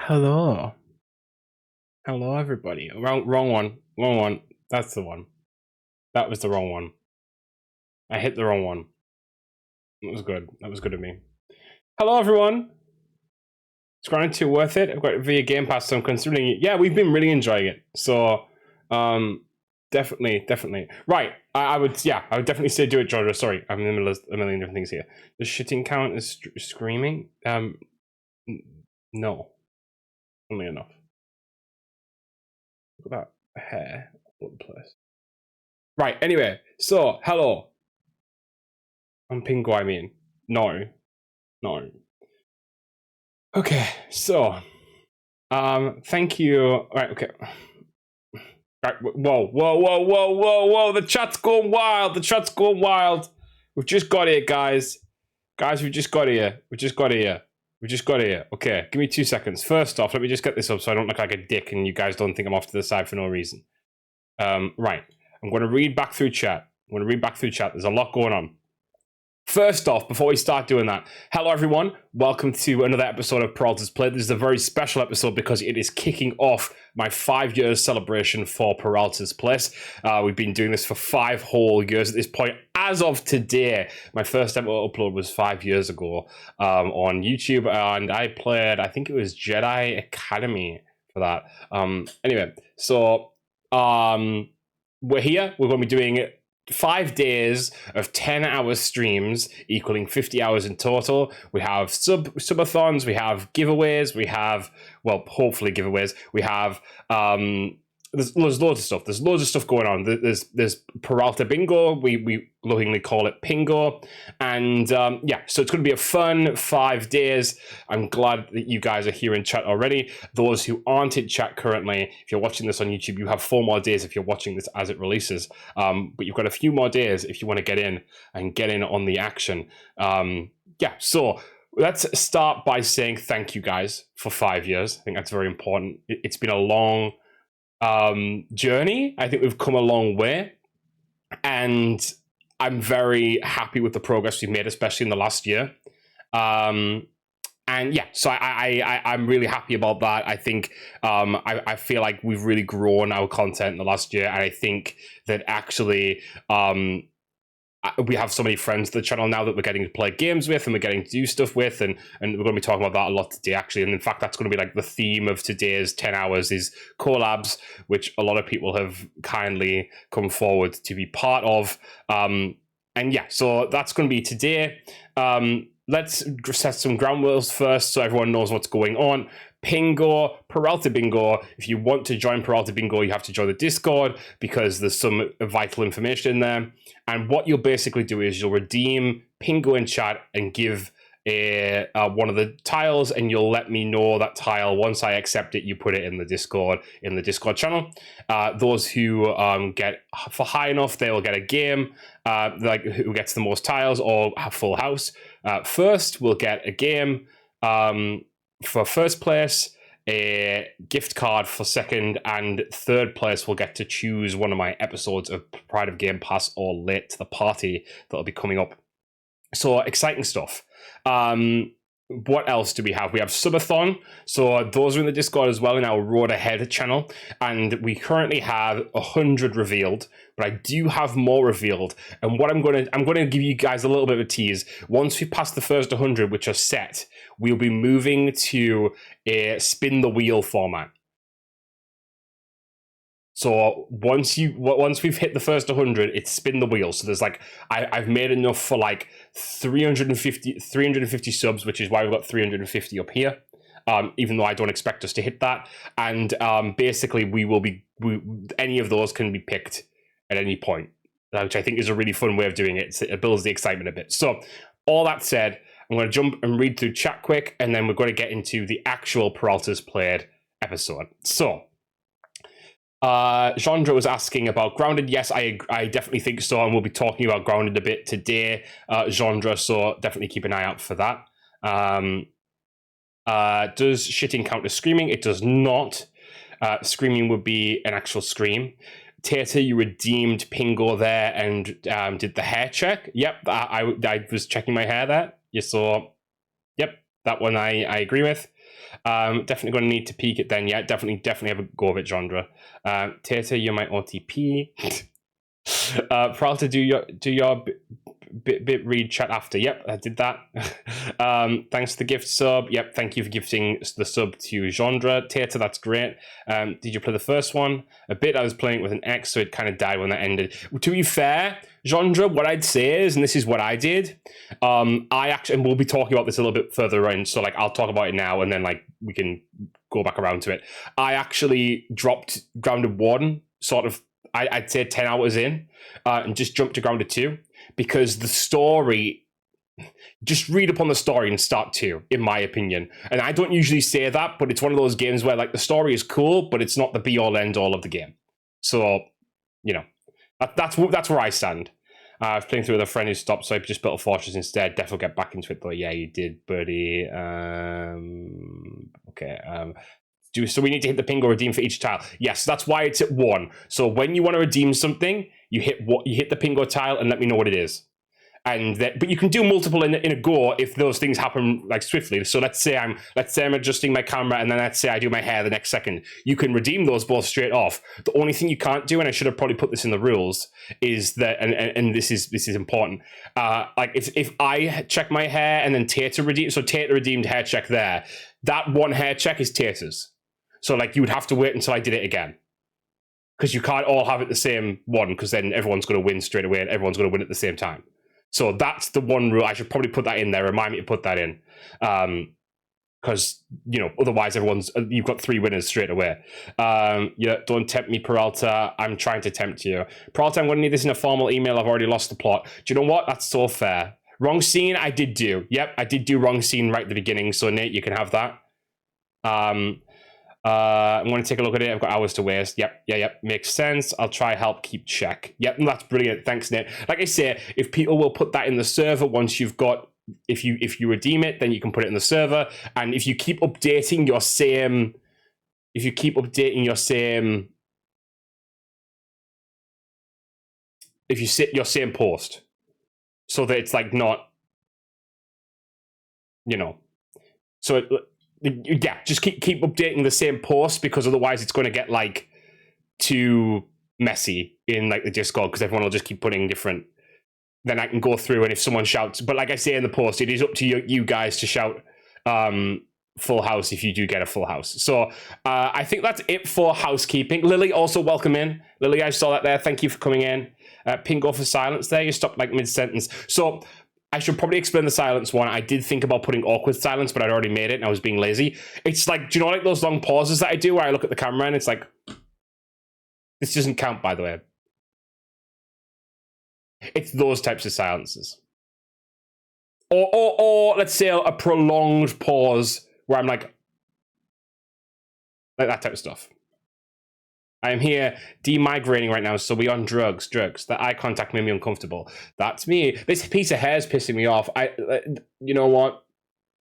Hello. Hello, everybody. Wrong one. Wrong one. That's the one. That was the wrong one. I hit the wrong one. That was good. That was good of me. Hello, everyone. It's Grind 2 worth it. I've got it via Game Pass, so I'm considering it. Yeah, we've been really enjoying it. So, definitely. Right. I would definitely say do it, Georgia. Sorry, I'm in the middle of a million different things here. The shitting count is screaming. No. Only enough. Look at that hair all the place. Right, anyway, so hello. I'm Pingo, I mean. No. Okay, so thank you. Right, okay. Right, whoa. The chat's going wild. We've just got here, guys. We've just got here. Okay, give me 2 seconds. First off, let me just get this up so I don't look like a dick and you guys don't think I'm off to the side for no reason. Right. I'm going to read back through chat. There's a lot going on. First off, before we start doing that, hello everyone. Welcome to another episode of Peralta's Play. This is a very special episode because it is kicking off my 5 years celebration for Peralta's Place. We've been doing this for 5 whole years at this point. As of today, my first ever upload was 5 years ago on YouTube, and I played, I think it was Jedi Academy for that. Anyway, so we're here. We're going to be doing 5 days of 10-hour streams equaling 50 hours in total. We have subathons, we have giveaways, we have, well, hopefully giveaways. We have there's loads of stuff. There's loads of stuff going on. There's Peralta Bingo. We lovingly call it Pingo. And yeah, so it's going to be a fun 5 days. I'm glad that you guys are here in chat already. Those who aren't in chat currently, if you're watching this on YouTube, you have 4 more days if you're watching this as it releases. But you've got a few more days if you want to get in on the action. Yeah, so let's start by saying thank you guys for 5 years. I think that's very important. It's been a long journey. I think we've come a long way, and I'm very happy with the progress we've made, especially in the last year. And yeah, so I'm really happy about that. I think I feel like we've really grown our content in the last year, and I think that actually we have so many friends to the channel now that we're getting to play games with and we're getting to do stuff with, and we're going to be talking about that a lot today, actually. And in fact, that's going to be like the theme of today's 10 hours is collabs, which a lot of people have kindly come forward to be part of. And yeah, so that's going to be today. Let's set some ground rules first so everyone knows what's going on. Peralta Bingo. If you want to join Peralta Bingo, you have to join the Discord because there's some vital information in there. And what you'll basically do is you'll redeem Pingo in chat and give one of the tiles, and you'll let me know that tile. Once I accept it, you put it in the Discord channel. Those who get for high enough, they will get a game, like who gets the most tiles or have full house. First, we'll get a game. For first place, a gift card for second, and third place will get to choose one of my episodes of Pride of Game Pass or Late to the Party that'll be coming up. So exciting stuff. What else do we have? We have Subathon. So those are in the Discord as well in our Road Ahead channel. And we currently have 100 revealed, but I do have more revealed. And what I'm going to give you guys a little bit of a tease. Once we pass the first 100, which are set, we'll be moving to a spin the wheel format. So once we've hit the first 100, it's spin the wheel. So there's like, I've made enough for like 350 subs, which is why we've got 350 up here. Even though I don't expect us to hit that. And basically any of those can be picked at any point, which I think is a really fun way of doing it. It builds the excitement a bit. So all that said, I'm going to jump and read through chat quick, and then we're going to get into the actual Peralta's Played episode. So, Chandra was asking about Grounded. Yes, I definitely think so, and we'll be talking about Grounded a bit today, Chandra, so definitely keep an eye out for that. Does shitting count as screaming? It does not. Screaming would be an actual scream. Tater, you redeemed Pingo there and did the hair check. Yep, I was checking my hair there. You saw, yep, that one I agree with. Definitely going to need to peek it then. Yeah, definitely have a go of it, Chandra. Tater, you're my OTP. Peralta, do your bit read chat after. Yep, I did that. Thanks for the gift sub. Yep, thank you for gifting the sub to Chandra. Tater, that's great. Did you play the first one? A bit. I was playing it with an X, so it kind of died when that ended. To be fair, Chandra, what I'd say is, and this is what I did, I actually, and we'll be talking about this a little bit further on, so like I'll talk about it now and then like we can go back around to it. I actually dropped Grounded 1 sort of, I'd say 10 hours in, and just jumped to Grounded 2. Because the story, just read upon the story and start 2, in my opinion. And I don't usually say that, but it's one of those games where like the story is cool, but it's not the be-all end-all of the game. So, you know, that's where I stand. I was playing through with a friend who stopped, so I just built a fortress instead. Definitely get back into it though. Yeah, you did, Birdie. Okay. So we need to hit the Pingo redeem for each tile. Yes, that's why it's at 1. So when you want to redeem something, you hit the Pingo tile and let me know what it is. And but you can do multiple in a go if those things happen like swiftly. So let's say I'm adjusting my camera, and then let's say I do my hair the next second. You can redeem those both straight off. The only thing you can't do, and I should have probably put this in the rules, is that and this is important. Like if I check my hair and then Tater redeemed, so Tater redeemed hair check there. That one hair check is Tater's. So like you would have to wait until I did it again. Because you can't all have it the same one, because then everyone's going to win straight away and everyone's going to win at the same time. So that's the one rule. I should probably put that in there. Remind me to put that in. Because, you know, otherwise you've got 3 winners straight away. Yeah, don't tempt me, Peralta. I'm trying to tempt you. Peralta, I'm going to need this in a formal email. I've already lost the plot. Do you know what? That's so fair. Wrong scene, I did do. Yep, I did do wrong scene right at the beginning. So, Nate, you can have that. I'm going to take a look at it. I've got hours to waste. Yep. Makes sense. I'll try help keep check. Yep, that's brilliant. Thanks, Nate. Like I say, if people will put that in the server once you've got, if you redeem it, then you can put it in the server. And if you keep updating your same, if you sit your same post, so that it's like not, you know, so yeah, just keep updating the same post, because otherwise it's going to get like too messy in like the Discord, because everyone will just keep putting different. Then I can go through, and if someone shouts, but like I say in the post, it is up to you guys to shout full house if you do get a full house. So I think that's it for housekeeping. Lily, also welcome in. Lily, I saw that there. Thank you for coming in. Pingo for silence there. You stopped like mid-sentence. So I should probably explain the silence one. I did think about putting awkward silence, but I'd already made it and I was being lazy. It's like, do you know like those long pauses that I do where I look at the camera and it's like, this doesn't count, by the way. It's those types of silences. Or let's say a prolonged pause where I'm like that type of stuff. I'm here demigrating right now, so we on drugs. That eye contact made me uncomfortable. That's me. This piece of hair is pissing me off. You know what?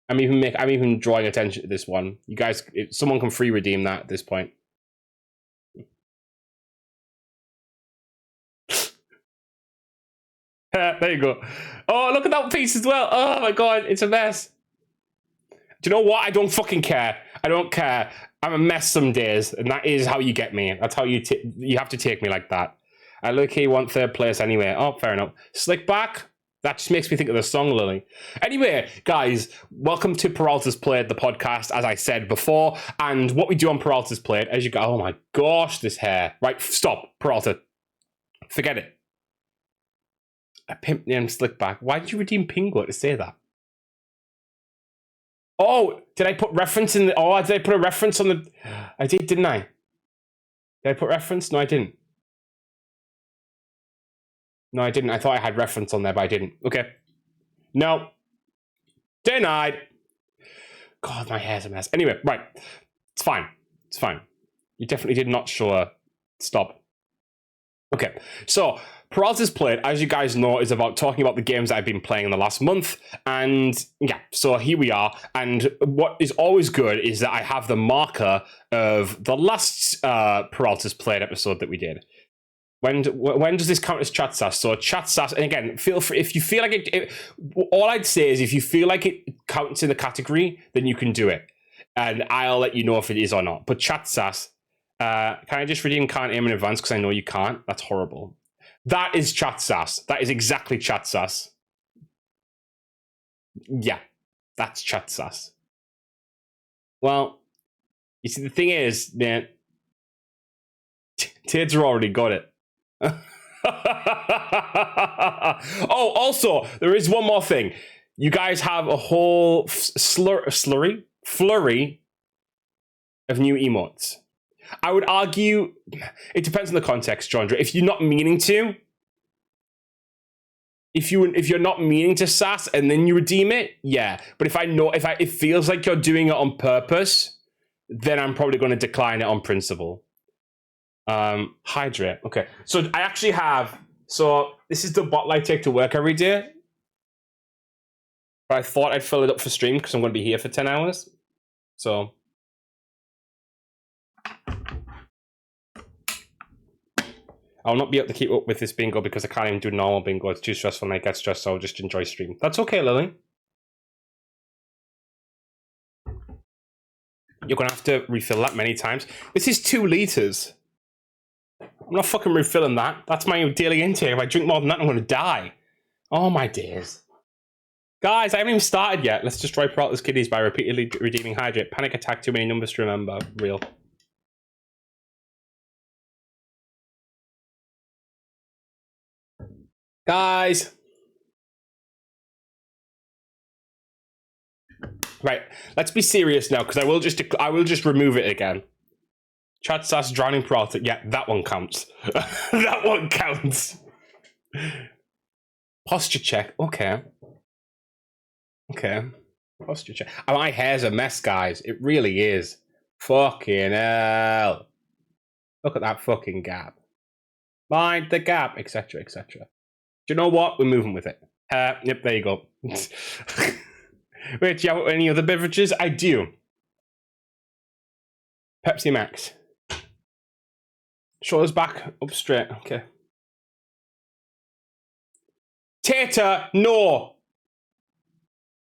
I'm even drawing attention to this one. You guys, someone can free redeem that at this point. There you go. Oh, look at that piece as well. Oh my god, it's a mess. Do you know what? I don't fucking care. I don't care. I'm a mess some days, and that is how you get me. That's how you have to take me like that. I look here, want 3rd place anyway. Oh, fair enough. Slick back. That just makes me think of the song, Lily. Anyway, guys, welcome to Peralta's Played, the podcast, as I said before. And what we do on Peralta's Played, as you go, oh my gosh, this hair. Right, stop, Peralta. Forget it. A pimp named Slickback. Why did you redeem Pingo to say that? Oh, did I put reference in the... Oh, did I put a reference on the... I did, didn't I? Did I put reference? No, I didn't. No, I didn't. I thought I had reference on there, but I didn't. Okay. No. Denied. God, my hair's a mess. Anyway, right. It's fine. It's fine. You definitely did not show a stop. Okay, so Peralta's Plate, as you guys know, is about talking about the games that I've been playing in the last month. And yeah, so here we are. And what is always good is that I have the marker of the last Peralta's Plate episode that we did. When does this count as chat sass? So chat sass, and again, feel free, if you feel like it, all I'd say is if you feel like it counts in the category, then you can do it. And I'll let you know if it is or not. But chat sass, can I just redeem can't aim in advance because I know you can't? That's horrible. That is chat sass. That is exactly chat sass. Yeah, that's chat sass. Well, you see, the thing is, man, Tater already got it. Oh, also, there is one more thing. You guys have a whole flurry of new emotes. I would argue it depends on the context, Jandra. If you're not meaning to, if you're not meaning to sass and then you redeem it, yeah. But if it feels like you're doing it on purpose, then I'm probably going to decline it on principle. Hydrate. Okay, so I actually have. So this is the bottle I take to work every day. But I thought I'd fill it up for stream because I'm going to be here for 10 hours. So. I'll not be able to keep up with this bingo because I can't even do normal bingo. It's too stressful and I get stressed, so I'll just enjoy stream. That's okay, Lily. You're going to have to refill that many times. This is 2 liters. I'm not fucking refilling that. That's my daily intake. If I drink more than that, I'm going to die. Oh, my days. Guys, I haven't even started yet. Let's just try Peralta's Kiddies by repeatedly redeeming Hydrate. Panic attack, too many numbers to remember. Real. Guys. Right, let's be serious now, because I will just remove it again. Chat sass drowning Peralta. Yeah, that one counts. That one counts. Posture check. Okay. Okay. Posture check. My hair's a mess, guys. It really is. Fucking hell. Look at that fucking gap. Mind the gap, etc., etc. Do you know what? We're moving with it. Yep, there you go. Wait, do you have any other beverages? I do. Pepsi Max. Shoulders back, up straight. Okay. Tater, no.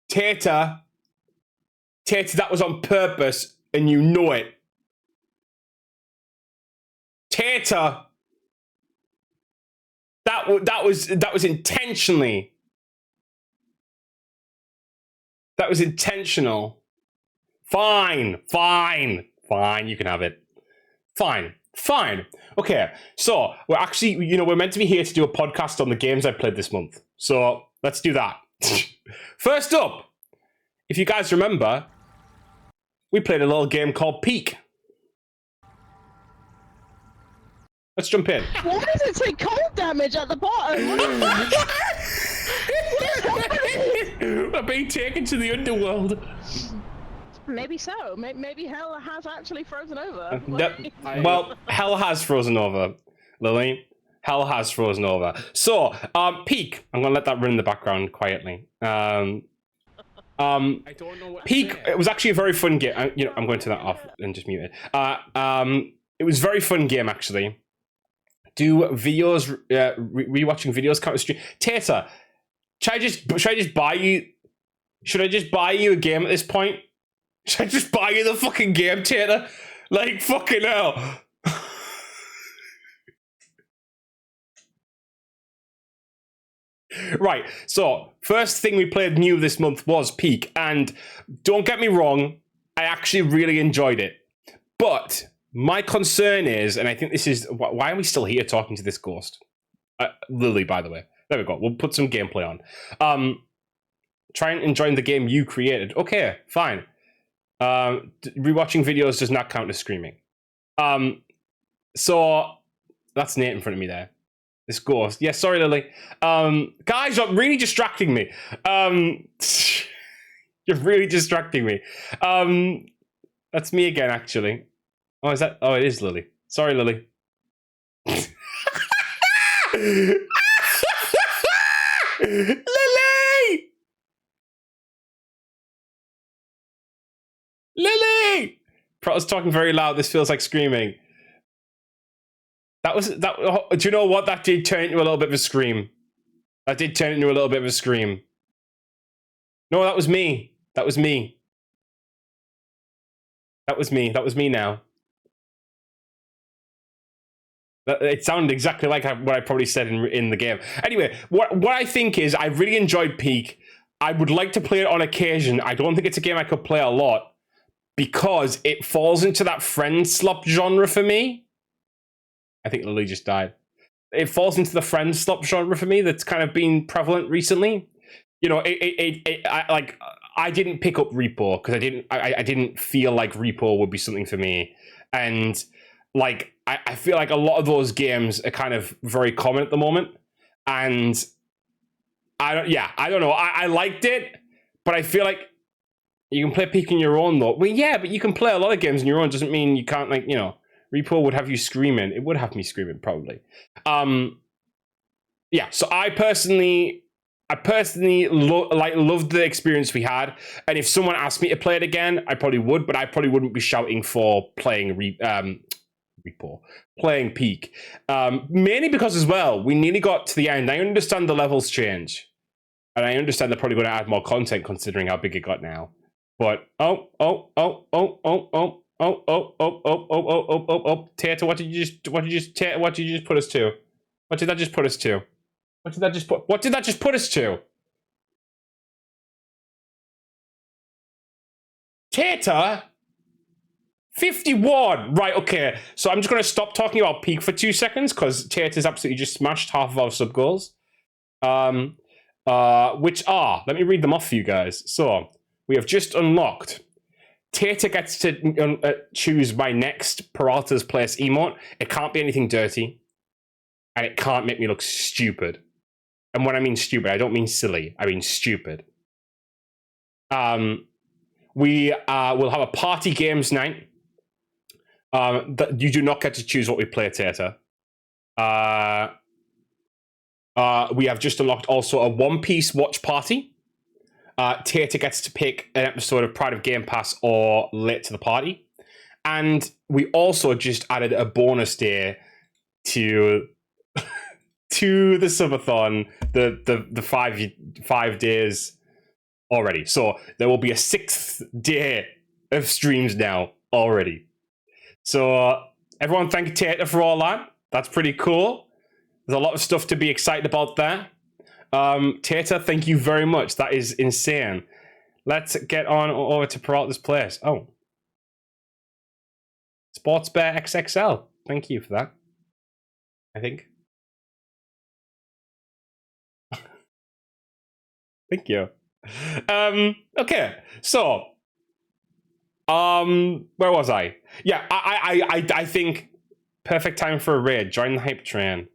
Tater, that was on purpose, and you know it. Tater. That was intentionally. That was intentional. Fine. You can have it. Fine. Okay, so we're meant to be here to do a podcast on the games I played this month. So let's do that. First up, if you guys remember, we played a little game called Peak. Let's jump in. Why does it say cold damage at the bottom? We're being taken to the underworld. Maybe so. Maybe hell has actually frozen over. Well, hell has frozen over, Lily. Hell has frozen over. So, Peak. I'm gonna let that run in the background quietly. I don't know what Peak. It was actually a very fun game. I'm going to turn that off and just mute it. It was a very fun game actually. Do videos, rewatching videos count as stream? Tater, should I just buy you? Should I just buy you a game at this point? Should I just buy you the fucking game, Tater? Like, fucking hell. Right, so, first thing we played new this month was Peak, and don't get me wrong, I actually really enjoyed it. But my concern is, and I think this is, why are we still here talking to this ghost? Lily, by the way. There we go, we'll put some gameplay on. Try and enjoy the game you created. Okay, fine. Rewatching videos does not count as screaming. So that's Nate in front of me there. This ghost. Yeah, sorry, Lily. Guys, you're really distracting me. You're really distracting me. That's me again, actually. Oh, is that? Oh, it is Lily. Sorry, Lily. Lily! Lily! Peralta's talking very loud. This feels like screaming. That was that. Oh, do you know what? That did turn into a little bit of a scream. That did turn into a little bit of a scream. No, that was me. That was me. That was me. That was me now. It sounded exactly like what I probably said in the game. Anyway, what I think is I really enjoyed Peak. I would like to play it on occasion. I don't think it's a game I could play a lot because it falls into that friend slop genre for me. I think Lily just died. It falls into the friend slop genre for me that's kind of been prevalent recently. You know, I didn't pick up Repo because I didn't feel like Repo would be something for me. And like I feel like a lot of those games are kind of very common at the moment. And I don't know. I liked it, but I feel like you can play Peak on your own though. Well, yeah, but you can play a lot of games on your own. Doesn't mean you can't, like, you know, Repo would have you screaming. It would have me screaming probably. Yeah. So I personally loved the experience we had. And if someone asked me to play it again, I probably would, but I probably wouldn't be shouting for playing playing Peak. Mainly because as well, we nearly got to the end. I understand the levels change. And I understand they're probably going to add more content considering how big it got now. But Tater, what did you just put us to? What did that just put us to? What did that just put us to? Tater? 51! Right, okay. So I'm just going to stop talking about Peak for 2 seconds because Tater's absolutely just smashed half of our sub goals. Which are, let me read them off for you guys. So, we have just unlocked. Tater gets to choose my next Peralta's Place emote. It can't be anything dirty. And it can't make me look stupid. And when I mean stupid, I don't mean silly. I mean stupid. We will have a party games night. That you do not get to choose what we play, Tater. We have just unlocked also a One Piece watch party. Tater gets to pick an episode of Pride of Game Pass or Late to the Party. And we also just added a bonus day to the subathon, the 5 days already. So there will be a 6th day of streams now already. So everyone thank Tater for all that. That's pretty cool. There's a lot of stuff to be excited about there. Tater, thank you very much. That is insane. Let's get on over to Peralta's Place. Oh. Sports Bear XXL. Thank you for that. I think. Thank you. Okay, so where was I? Yeah, I think perfect time for a raid. Join the hype train.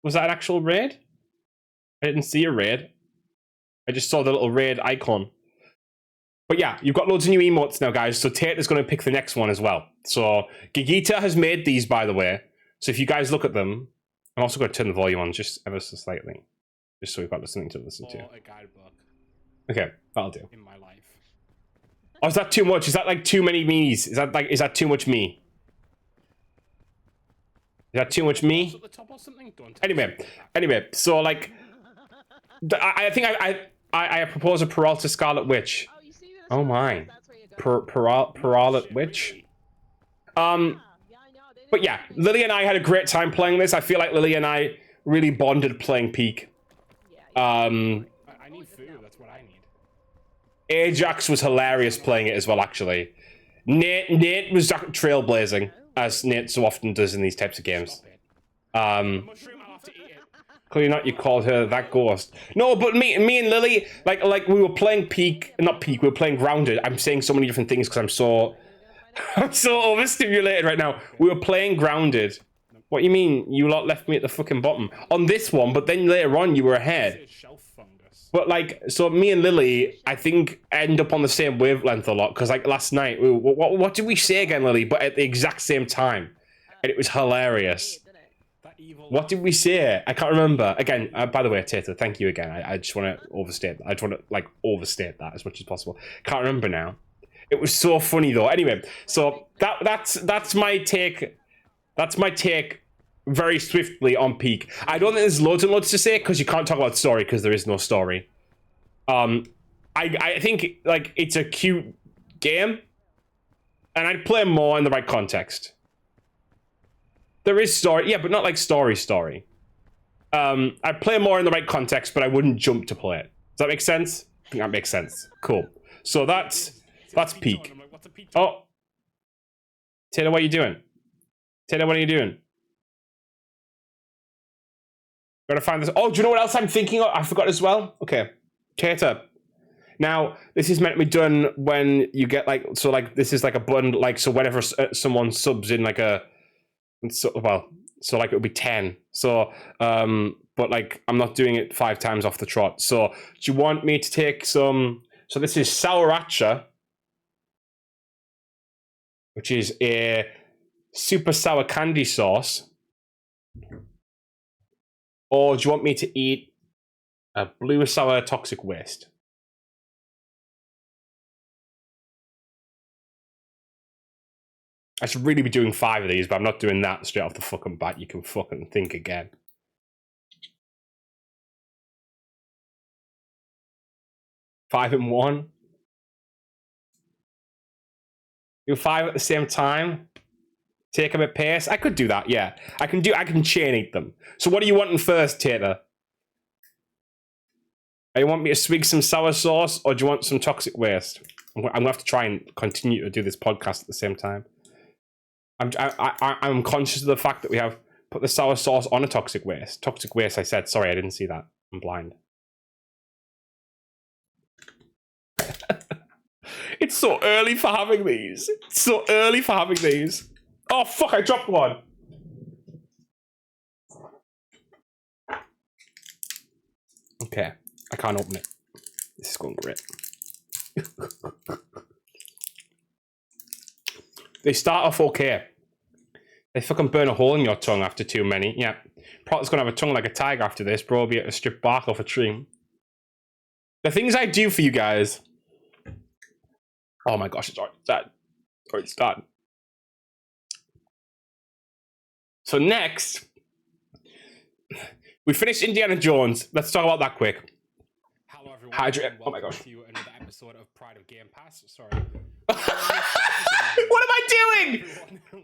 Was that an actual raid? I didn't see a raid. I just saw the little raid icon. But yeah, you've got loads of new emotes now, guys. So Tater's going to pick the next one as well. So Gigita has made these, by the way. So if you guys look at them, I'm also going to turn the volume on just ever so slightly. Just so we've got something to listen to. A guidebook. Okay, that'll do. In my life. Oh, is that too much? Is that like too many me's? Is that too much me? Is that too much me? At the top or something? Anyway, so like, I think I propose a Peralta Scarlet Witch. Oh, you see that? Oh my, Peralta Witch. But yeah, Lily and I had a great time playing this. I feel like Lily and I really bonded playing Peak. I need food. That's what I need. Ajax was hilarious playing it as well, actually. Nate was trailblazing, as Nate so often does in these types of games. Mushroom, I'll have to eat it. Clearly not. You called her that ghost. No, but me and Lily, like we were playing Peak, not Peak. We were playing Grounded. I'm saying so many different things because I'm so overstimulated right now. We were playing Grounded. What you mean? You lot left me at the fucking bottom on this one, but then later on you were ahead. Shelf fungus. But like, so me and Lily, I think, end up on the same wavelength a lot. Because like last night, what did we say again, Lily? But at the exact same time. And it was hilarious. What did we say? I can't remember. Again, by the way, Tata, thank you again. I just want to overstate. I just want to like overstate that as much as possible. Can't remember now. It was so funny though. Anyway, so that's my take. That's my take. Very swiftly on Peak. I don't think there's loads and loads to say because you can't talk about story because there is no story. I think like it's a cute game, and I'd play more in the right context. There is story, yeah, but not like story. I'd play more in the right context, but I wouldn't jump to play it. Does that make sense? I think that makes sense. Cool. So that's Peak. Oh, Taylor, what are you doing? Taylor, what are you doing? Gotta find this. Oh, do you know what else I'm thinking of? I forgot as well. Okay, Tater. Now, this is meant to be done when you get like, so like this is like a button, like, so whenever someone subs in like a, so, well, so like it would be 10. So, but like I'm not doing it 5 times off the trot. So do you want me to take some, so this is Souracha, which is a super sour candy sauce. Or do you want me to eat a blue sour toxic waste? I should really be doing 5 of these, but I'm not doing that straight off the fucking bat. You can fucking think again. Five in one? Do 5 at the same time? Take them at pace? I could do that, yeah. I can chain eat them. So what are you wanting first, Tater? Do you want me to swig some sour sauce, or do you want some toxic waste? I'm gonna have to try and continue to do this podcast at the same time. I'm conscious of the fact that we have put the sour sauce on a toxic waste. Toxic waste, I said. Sorry, I didn't see that. I'm blind. It's so early for having these. It's so early for having these. Oh, fuck, I dropped one. Okay, I can't open it. This is going great. They start off okay. They fucking burn a hole in your tongue after too many. Yeah. Peralta's gonna have a tongue like a tiger after this, bro. Be able to strip bark off a tree. The things I do for you guys. Oh my gosh, it's already done. It's done. So next, we finished Indiana Jones. Let's talk about that quick. Hello everyone. Oh my gosh. To another episode of Pride of Game Pass. Sorry. What am I doing?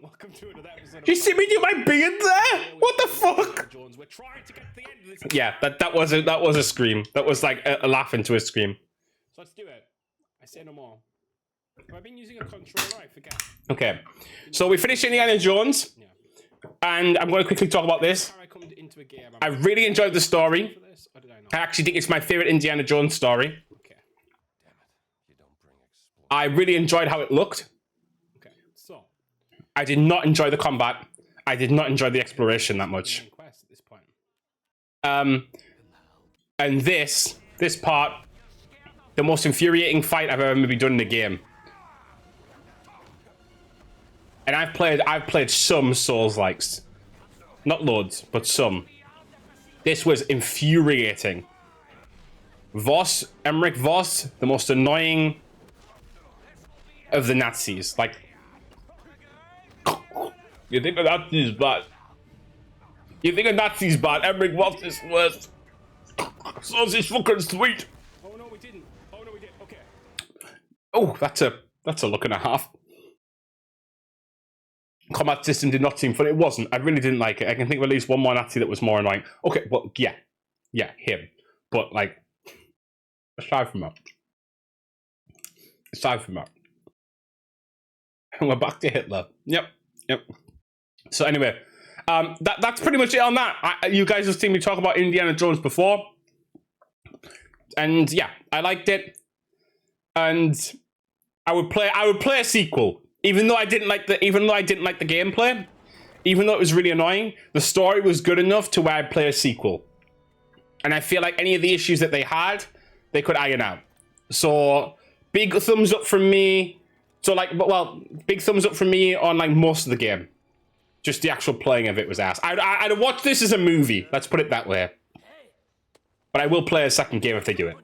Welcome to another episode. You see me do my beard there? What the fuck? Jones. We're trying to get to the end of this. Yeah, that was a scream. That was like a laugh into a scream. So let's do it. I say no more. Have I been using a controller? I forget. Okay, so we finished Indiana Jones. Yeah. And I'm going to quickly talk about this. Into a game, I really enjoyed the story. This, or did I not? I actually think it's my favorite Indiana Jones story. Okay. Damn it. You don't bring I really enjoyed how it looked. Okay. So I did not enjoy the combat. I did not enjoy the exploration that much. Quest at this point. And this part, the most infuriating fight I've ever maybe done in a game. And I've played some Souls-likes. Not loads, but some. This was infuriating. Emmerich Voss, the most annoying of the Nazis. Like, you think a Nazi's bad? You think a Nazi's bad? Emmerich Voss is worse. Sauce is fucking sweet. Oh no, we didn't. Oh no, we did. Okay. Oh, that's a look and a half. Combat system did not seem fun. It wasn't. I really didn't like it. I can think of at least one more Nazi that was more annoying. Okay, well, yeah, him. But like, aside from that, we're back to Hitler. Yep. So anyway, that's pretty much it on that. You guys have seen me talk about Indiana Jones before, and yeah, I liked it, and I would play a sequel. Even though I didn't like the gameplay, even though it was really annoying, the story was good enough to where I'd play a sequel. And I feel like any of the issues that they had, they could iron out. So big thumbs up from me. So like, well, big thumbs up from me on like most of the game. Just the actual playing of it was ass. I'd watch this as a movie. Let's put it that way. But I will play a second game if they do it.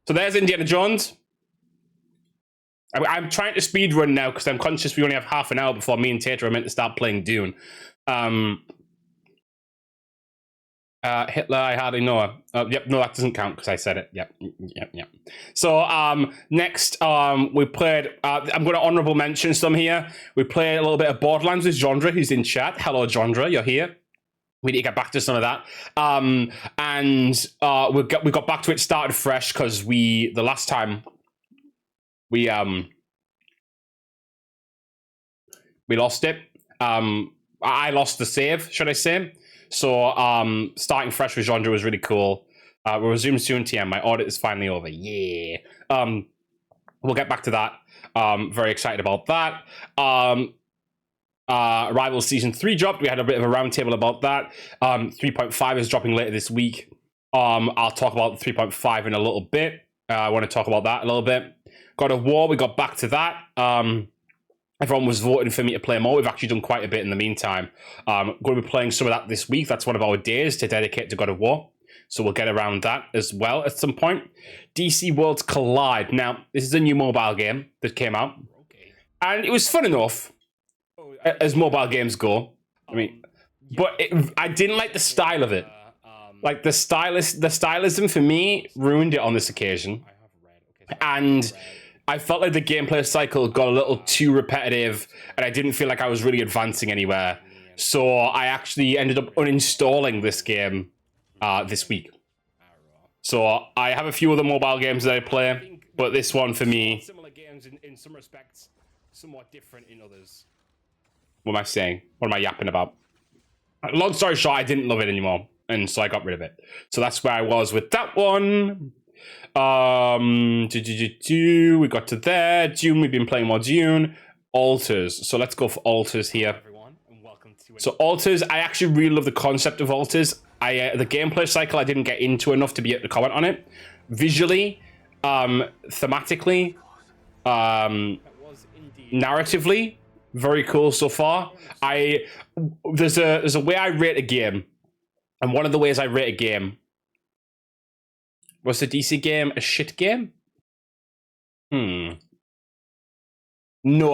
So there's Indiana Jones. I'm trying to speedrun now because I'm conscious we only have half an hour before me and Tater are meant to start playing Dune. Hitler, I hardly know her. Yep, no, that doesn't count because I said it. Yep. So next, we played. I'm going to honorable mention some here. We played a little bit of Borderlands with Jondra, who's in chat. Hello, Jondra, you're here. We need to get back to some of that. And we got back to it, started fresh because the last time we lost it. I lost the save, should I say? So starting fresh with Jondra was really cool. We'll resume soon, TM. My audit is finally over. Yeah. We'll get back to that. Very excited about that. Rivals Season 3 dropped. We had a bit of a roundtable about that. 3.5 is dropping later this week. I'll talk about 3.5 in a little bit. I want to talk about that a little bit. God of War, we got back to that. Everyone was voting for me to play more. We've actually done quite a bit in the meantime. Going to be playing some of that this week. That's one of our days to dedicate to God of War. So we'll get around that as well at some point. DC Worlds Collide. Now, this is a new mobile game that came out. And it was fun enough, as mobile games go. I mean, but I didn't like the style of it. Like, the stylism for me ruined it on this occasion. And I felt like the gameplay cycle got a little too repetitive, and I didn't feel like I was really advancing anywhere. So I actually ended up uninstalling this game this week. So I have a few other mobile games that I play, but this one for me... Similar games in some respects, somewhat different in others. What am I saying? What am I yapping about? Long story short, I didn't love it anymore, and so I got rid of it. So that's where I was with that one. We got to there. Dune, we've been playing more Dune. Altars. So let's go for Altars here. So Altars, I actually really love the concept of Altars. The gameplay cycle I didn't get into enough to be able to comment on it. Visually, thematically, narratively, very cool so far. There's a way I rate a game, and one of the ways I rate a game. Was the DC game a shit game? No,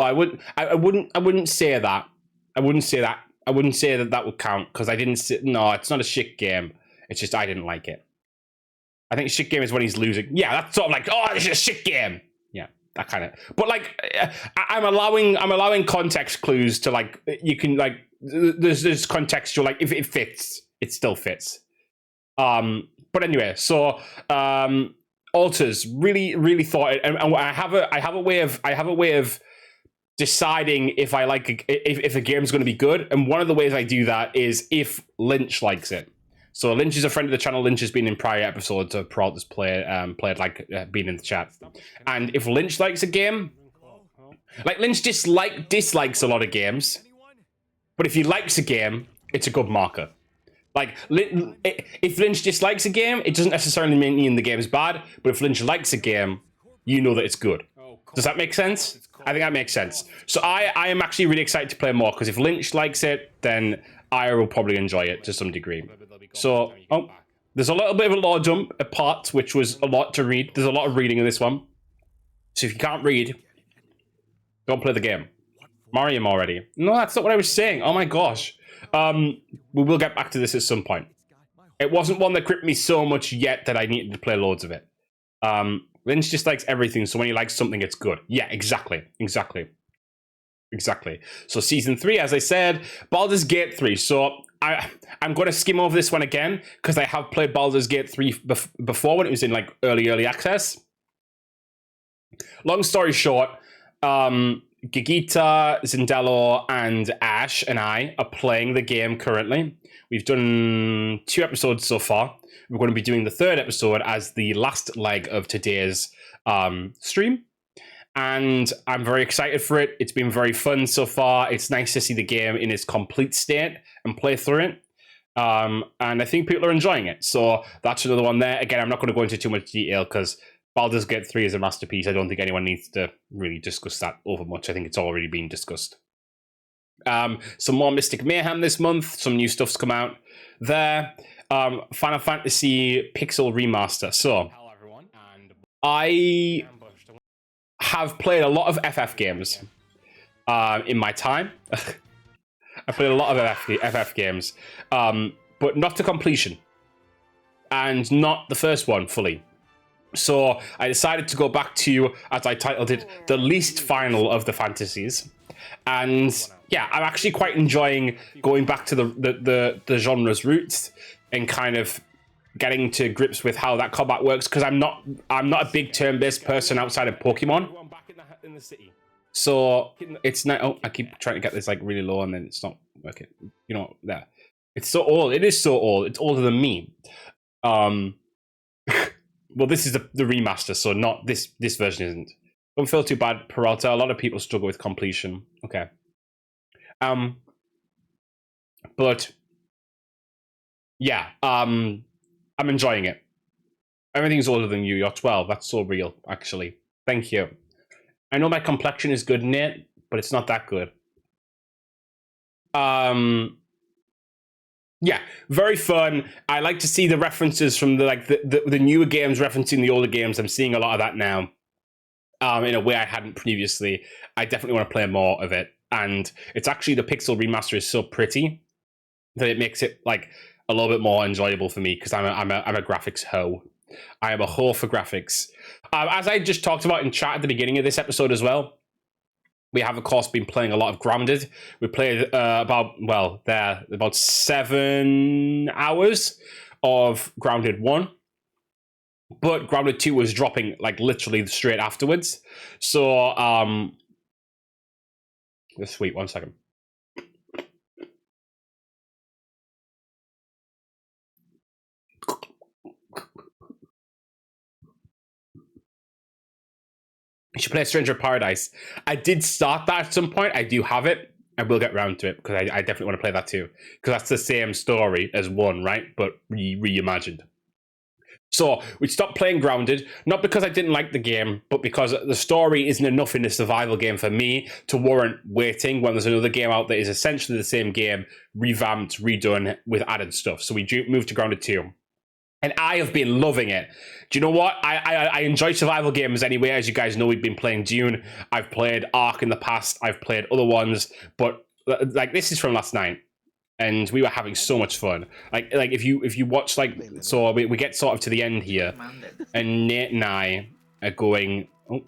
I wouldn't say that. I wouldn't say that. I wouldn't say that would count because I didn't. No, it's not a shit game. It's just I didn't like it. I think shit game is when he's losing. Yeah, that's sort of like, oh, it's a shit game. Yeah, that kind of. But like, I'm allowing context clues to like. You can like. There's contextual like if it fits, it still fits. But anyway, so Altars really thought it, and I have a way of deciding if I like if a game's going to be good, and one of the ways I do that is if Lynch likes it. So Lynch is a friend of the channel. Lynch has been in prior episodes of Peralta's played been in the chat, and if Lynch likes a game, like Lynch dislikes a lot of games, but if he likes a game, it's a good marker. Like, if Lynch dislikes a game, it doesn't necessarily mean the game is bad, but if Lynch likes a game, you know that it's good. Does that make sense? I think that makes sense. So I am actually really excited to play more, because if Lynch likes it, then I will probably enjoy it to some degree. So, there's a little bit of a lore dump apart, which was a lot to read. There's a lot of reading in this one. So if you can't read, don't play the game. Mariam already. No, that's not what I was saying. Oh my gosh. We will get back to this at some point. It wasn't one that gripped me so much yet that I needed to play loads of it. Lynch just likes everything, so when he likes something, it's good. Yeah, exactly. So Season 3, as I said, Baldur's Gate 3. So I'm going to skim over this one again, because I have played Baldur's Gate 3 before when it was in like early access. Long story short, Gigita, Zindello, and Ash and I are playing the game currently. We've done 2 episodes so far. We're going to be doing the 3rd episode as the last leg of today's stream. And I'm very excited for it. It's been very fun so far. It's nice to see the game in its complete state and play through it. And I think people are enjoying it. So that's another one there. Again, I'm not going to go into too much detail because Baldur's Gate 3 is a masterpiece. I don't think anyone needs to really discuss that over much. I think it's already been discussed. Some more Mystic Mayhem this month. Some new stuff's come out there. Final Fantasy Pixel Remaster. So, Hello, everyone. And I have played a lot of FF games in my time. I played a lot of FF games, but not to completion. And not the first one fully. So I decided to go back to, as I titled it, the least final of the fantasies. And yeah, I'm actually quite enjoying going back to the genre's roots and kind of getting to grips with how that combat works, because I'm not a big turn-based person outside of Pokemon. everyone back in the city. So it's not. Oh, I keep trying to get this like really low, and then it's not working. You know, there. It's so old. It is so old. It's older than me. Well, this is the remaster, so not this version isn't. Don't feel too bad, Peralta. A lot of people struggle with completion. Okay. But yeah, I'm enjoying it. Everything's older than you. You're 12. That's so real, actually. Thank you. I know my complexion is good, Nate, but it's not that good. Yeah, very fun. I like to see the references from the newer games referencing the older games. I'm seeing a lot of that now. In a way I hadn't previously. I definitely want to play more of it. And it's actually, the Pixel Remaster is so pretty that it makes it like a little bit more enjoyable for me, because I'm a graphics hoe. I am a hoe for graphics. As I just talked about in chat at the beginning of this episode as well, we have, of course, been playing a lot of Grounded. We played about 7 hours of Grounded 1. But Grounded 2 was dropping like literally straight afterwards. So, just wait 1 second. You should play Stranger of Paradise. I did start that at some point. I do have it. I will get around to it, because I definitely want to play that too. Because that's the same story as 1, right? But reimagined. So we stopped playing Grounded, not because I didn't like the game, but because the story isn't enough in a survival game for me to warrant waiting when there's another game out that is essentially the same game, revamped, redone, with added stuff. So we moved to Grounded 2. And I have been loving it. Do you know what? I enjoy survival games anyway. As you guys know, we've been playing Dune. I've played Ark in the past. I've played other ones. But like, this is from last night. And we were having so much fun. Like if you watch, like, so we get sort of to the end here, and Nate and I are going. Oh,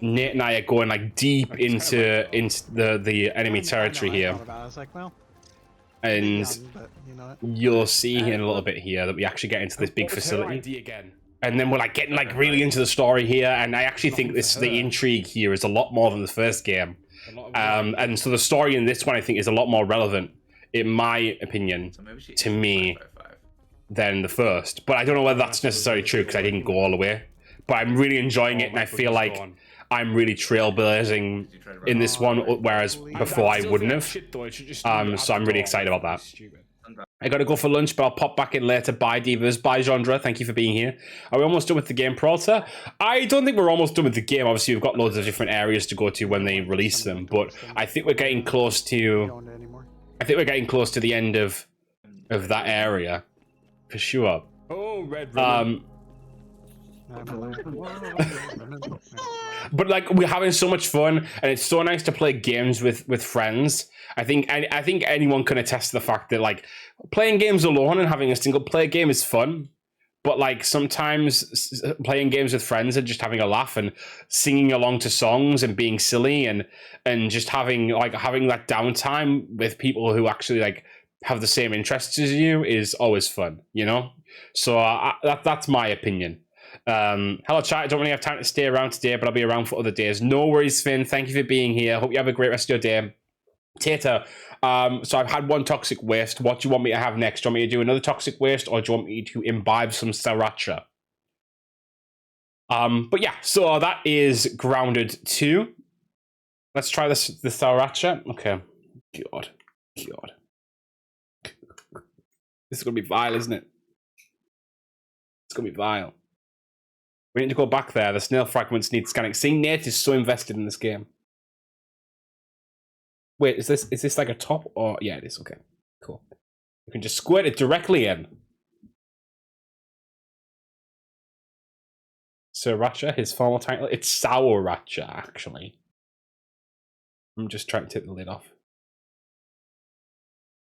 Nate and I are going like deep into the enemy territory here. I was like, well, and but you know what? you'll see in a little bit here that we actually get into this big What was her facility. ID again? And then we're like getting like really into the story here, and I actually think the intrigue here is a lot more than the first game. And so the story in this one, I think, is a lot more relevant, in my opinion, to me, than the first. But I don't know whether that's necessarily true, because I didn't go all the way. But I'm really enjoying it, and I feel like I'm really trailblazing in this one, whereas before I wouldn't have. So I'm really excited about that. I gotta go for lunch, but I'll pop back in later. Bye, Divas. Bye, Genre. Thank you for being here. Are we almost done with the game, Peralta? I don't think we're almost done with the game. Obviously, we've got loads of different areas to go to when they release them, but I think we're getting close to. Going to anymore. I think we're getting close to the end of that area, for sure. Oh, red. But like, we're having so much fun, and it's so nice to play games with friends. I think anyone can attest to the fact that like playing games alone and having a single player game is fun, but like sometimes playing games with friends and just having a laugh and singing along to songs and being silly and just having that downtime with people who actually like have the same interests as you is always fun, you know. So that's my opinion. Hello chat, I don't really have time to stay around today, but I'll be around for other days. No worries, Finn. Thank you for being here. Hope you have a great rest of your day. Tater, so I've had one toxic waste. What do you want me to have next? Do you want me to do another toxic waste, or do you want me to imbibe some sriracha? But yeah, so that is Grounded 2. Let's try the sriracha. Okay. God. This is gonna be vile, isn't it? It's gonna be vile. We need to go back there. The snail fragments need scanning. See, Nate is so invested in this game. Wait, is this like a top or yeah, it is. Okay, cool. You can just squirt it directly in. Sriracha, his formal title. It's Souracha, actually. I'm just trying to take the lid off.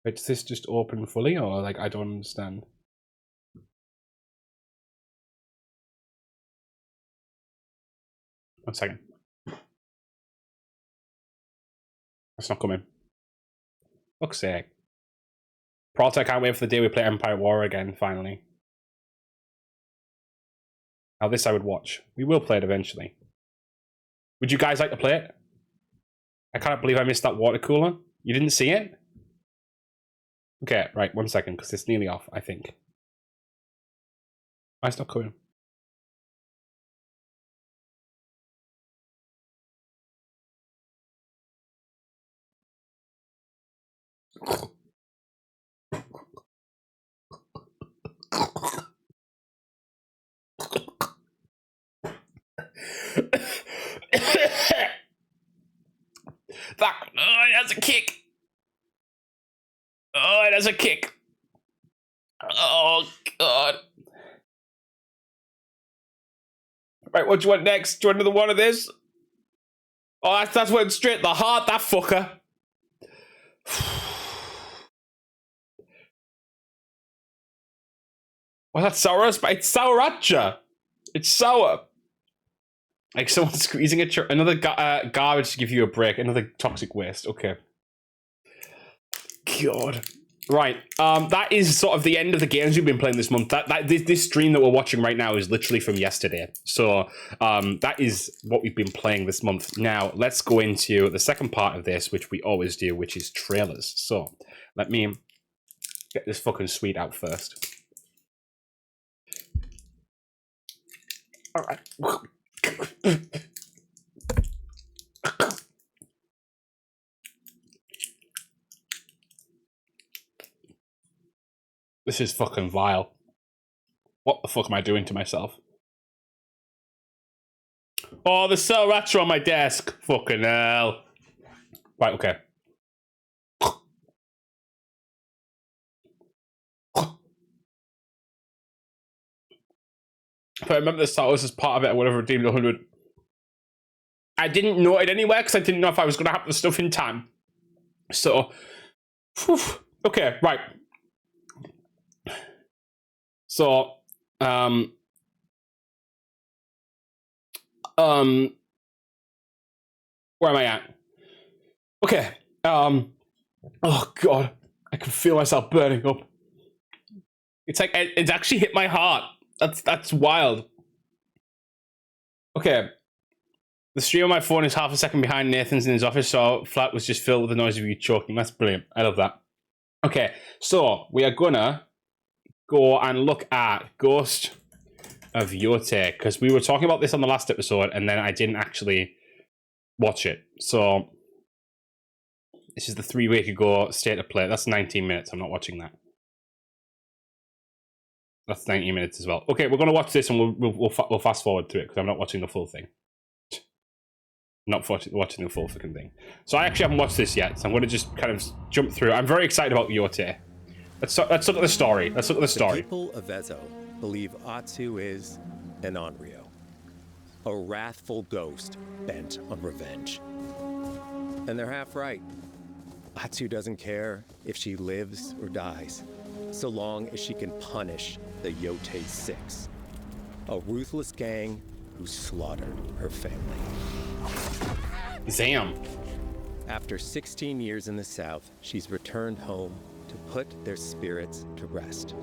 Wait, does this just open fully or like I don't understand? One second. That's not coming. Fuck's sake. Peralta, I can't wait for the day we play Empire War again, finally. Now this I would watch. We will play it eventually. Would you guys like to play it? I can't believe I missed that water cooler. You didn't see it? Okay, right, 1 second, because it's nearly off, I think. Why is it not coming? Fuck! Oh, it has a kick! Oh, it has a kick! Oh, God. Right, what do you want next? Do you want another one of this? Oh, that's went straight to the heart, that fucker. Well, that's sour. It's Souracha. It's sour. Like someone squeezing another garbage to give you a break. Another toxic waste. Okay. God. Right. That is sort of the end of the games we've been playing this month. This stream that we're watching right now is literally from yesterday. So that is what we've been playing this month. Now let's go into the second part of this, which we always do, which is trailers. So let me get this fucking sweet out first. All right. This is fucking vile. What the fuck am I doing to myself? Oh, there's Sriracha on my desk. Fucking hell. Right, okay. If I remember the Star Wars as part of it, I would have redeemed 100. I didn't know it anywhere because I didn't know if I was going to have the stuff in time. So, whew. Okay, right. So, where am I at? Okay. Oh God, I can feel myself burning up. It's like it's actually hit my heart. That's wild. Okay. The stream on my phone is half a second behind Nathan's in his office, so flat was just filled with the noise of you choking. That's brilliant. I love that. Okay, so we are gonna go and look at Ghost of Yote, because we were talking about this on the last episode, and then I didn't actually watch it. So this is the 3 week ago state of play. That's 19 minutes. I'm not watching that. That's 19 minutes as well. Okay, we're gonna watch this, and we'll fast forward through it because I'm not watching the full thing. Not watching the full fucking thing. So I actually haven't watched this yet, so I'm going to just kind of jump through. I'm very excited about Yote. Let's look at the story. Let's look at the story. The people of Ezo believe Atsu is an Onryo, a wrathful ghost bent on revenge. And they're half right. Atsu doesn't care if she lives or dies, so long as she can punish the Yote Six, a ruthless gang who slaughtered her family. Zam. After 16 years in the South, she's returned home to put their spirits to rest.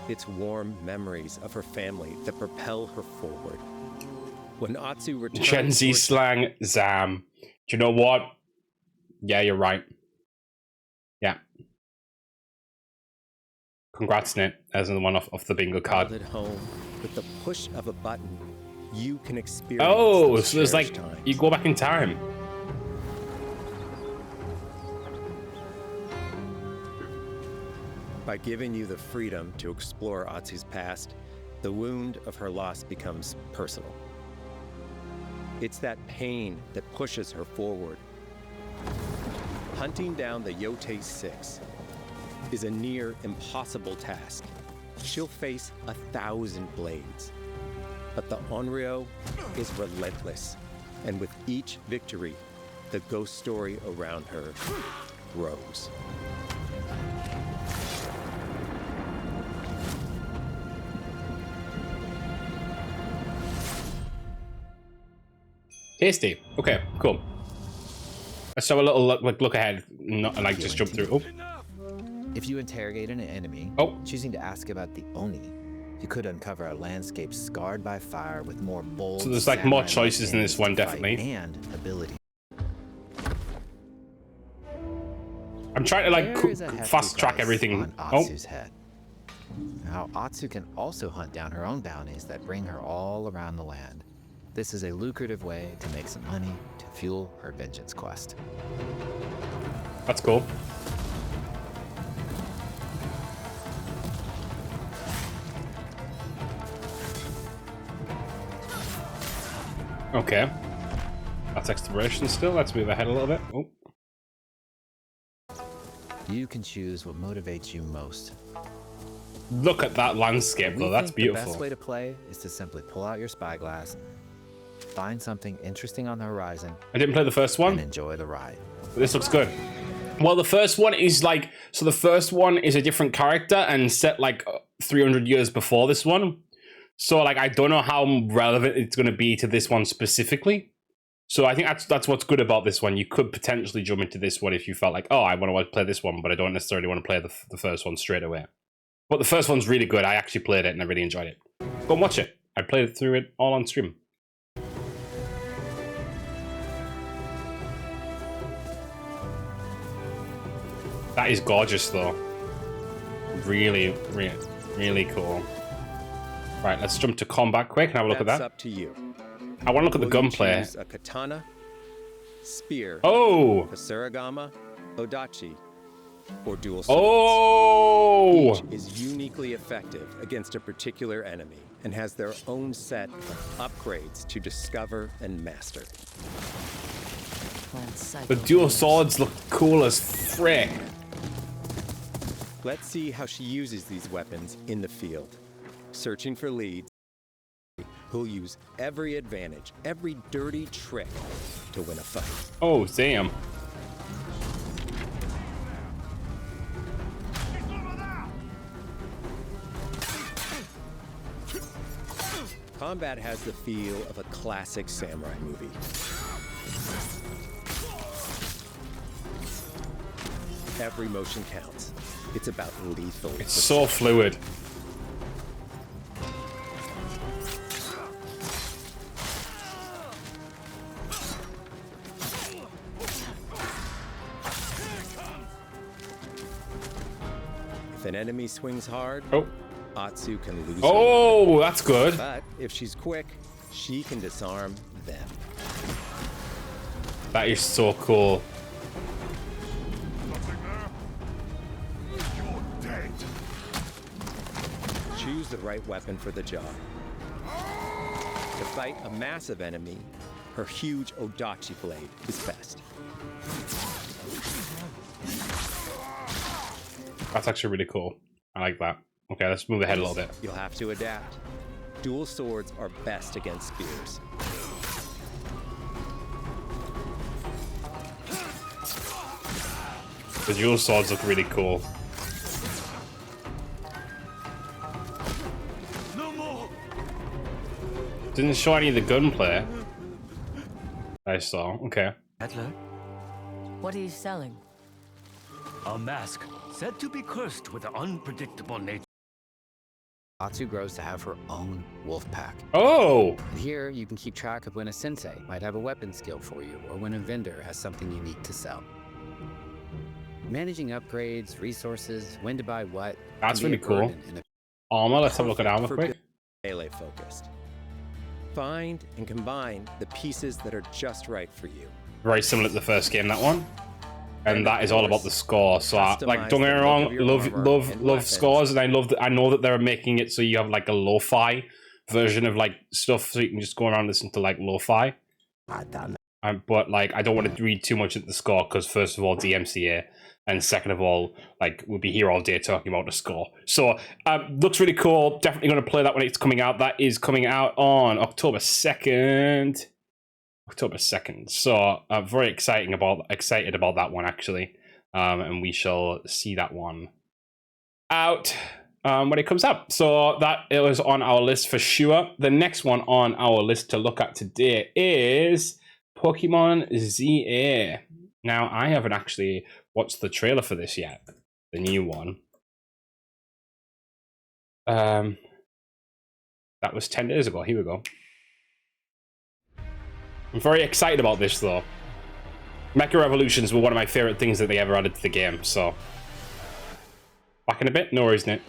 It's warm memories of her family that propel her forward. When Atsu returns... Gen Z slang, Zam. Do you know what? Yeah, you're right. Yeah. Congrats, Nate. There's another one off the bingo card. At home, With the push of a button, you can experience Oh, those so there's like, cherished times. you go back in time. By giving you the freedom to explore Atsu's past, the wound of her loss becomes personal. It's that pain that pushes her forward. Hunting down the Yote 6 is a near impossible task. She'll face 1,000 blades. But the Onryo is relentless, and with each victory, the ghost story around her grows. Tasty. Okay, cool. Let's have a little look ahead, not like just jump through. Oh. If you interrogate an enemy, choosing to ask about the Oni, you could uncover a landscape scarred by fire with more bold. So there's like more choices in this one, definitely. And ability. I'm trying to like fast track everything. On Atsu's head. Now Atsu can also hunt down her own bounties that bring her all around the land. This is a lucrative way to make some money to fuel her vengeance quest. That's cool. Okay. That's exploration still. Let's move ahead a little bit. Oh. You can choose what motivates you most. Look at that landscape, though. That's beautiful. The best way to play is to simply pull out your spyglass, find something interesting on the horizon. I didn't play the first one. And enjoy the ride. But this looks good. Well, the first one is like, so the first one is a different character and set like 300 years before this one. So like, I don't know how relevant it's going to be to this one specifically. So I think that's what's good about this one. You could potentially jump into this one if you felt like, oh, I want to play this one, but I don't necessarily want to play the first one straight away. But the first one's really good. I actually played it and I really enjoyed it. Go and watch it. I played through it all on stream. That is gorgeous, though. Really, really, really cool. Right, let's jump to combat quick and have a look at that. That's up to you. I want to look at the gunplay. A katana, spear, oh, a surigama, odachi, or dual swords. Oh! Each is uniquely effective against a particular enemy and has their own set of upgrades to discover and master. The dual swords look cool as frick. Let's see how she uses these weapons in the field. Searching for leads, who'll use every advantage, every dirty trick to win a fight. Oh, damn. Combat has the feel of a classic samurai movie. Every motion counts. It's about lethal. It's so fluid. If an enemy swings hard, Atsu can lose. Oh, that's good. But if she's quick, she can disarm them. That is so cool. Choose the right weapon for the job. To fight a massive enemy, her huge odachi blade is best. That's actually really cool. I like that. Okay, let's move ahead a little bit. You'll have to adapt. Dual swords are best against spears. The dual swords look really cool. Didn't show any of the gunplay. I saw. Okay. Peddler? What are you selling? A mask said to be cursed with an unpredictable nature. Atsu grows to have her own wolf pack. Oh! And here you can keep track of when a sensei might have a weapon skill for you, or when a vendor has something unique to sell. Managing upgrades, resources, when to buy what. That's really cool. Armor, let's have a look at armor quick. melee focused. Find and combine the pieces that are just right for you. Very similar to the first game, that one. And that is all about the score. So, like, don't get me wrong, love scores, and I know that they're making it so you have like a lo-fi version of like stuff, so you can just go around and listen to like lo-fi. But like, I don't want to read too much into the score because first of all, DMCA, and second of all, like, we'll be here all day talking about the score. So, looks really cool. Definitely going to play that when it's coming out. That is coming out on October 2nd. October 2nd. So, very excited about that one, actually. And we shall see that one out when it comes out. So, that it was on our list for sure. The next one on our list to look at today is Pokemon ZA. Now, I haven't actually watched the trailer for this yet. The new one. That was 10 days ago. Here we go. I'm very excited about this, though. Mecha Revolutions were one of my favorite things that they ever added to the game, so... Back in a bit? No worries, Nick.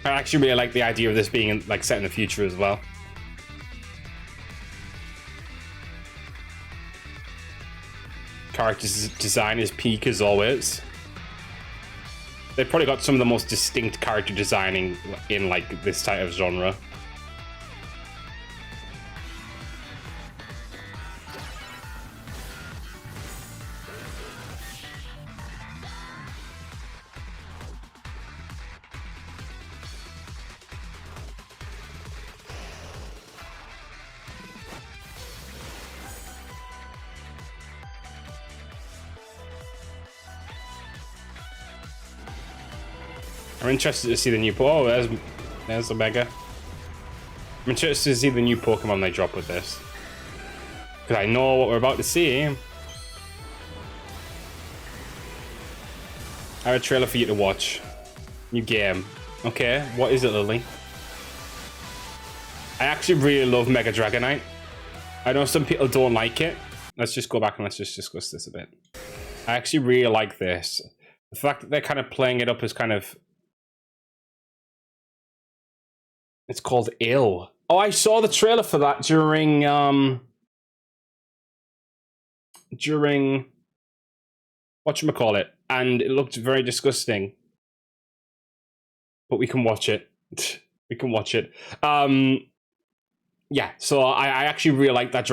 I actually really like the idea of this being like set in the future as well. Character design is peak as always. They've probably got some of the most distinct character designing in like this type of genre. I'm interested to see the new... Oh, there's the Mega. I'm interested to see the new Pokemon they drop with this. Because I know what we're about to see. I have a trailer for you to watch. New game. Okay, what is it, Lily? I actually really love Mega Dragonite. I know some people don't like it. Let's just go back and let's just discuss this a bit. I actually really like this. The fact that they're kind of playing it up as kind of... It's called Ill. Oh, I saw the trailer for that during whatchamacallit, and it looked very disgusting. But we can watch it. We can watch it. Yeah, so I actually really like that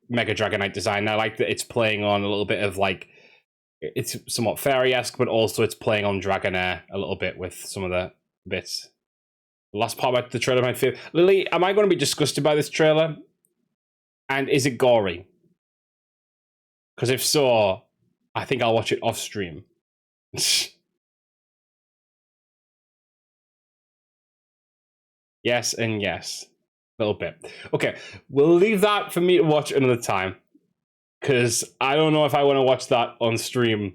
Mega Dragonite design. I like that it's playing on a little bit of like, it's somewhat fairy-esque, but also it's playing on Dragonair a little bit with some of the bits. The last part about the trailer, my favorite. Lily, am I going to be disgusted by this trailer? And is it gory? Because if so, I think I'll watch it off stream. Yes and yes. A little bit. Okay, we'll leave that for me to watch another time. Because I don't know if I want to watch that on stream.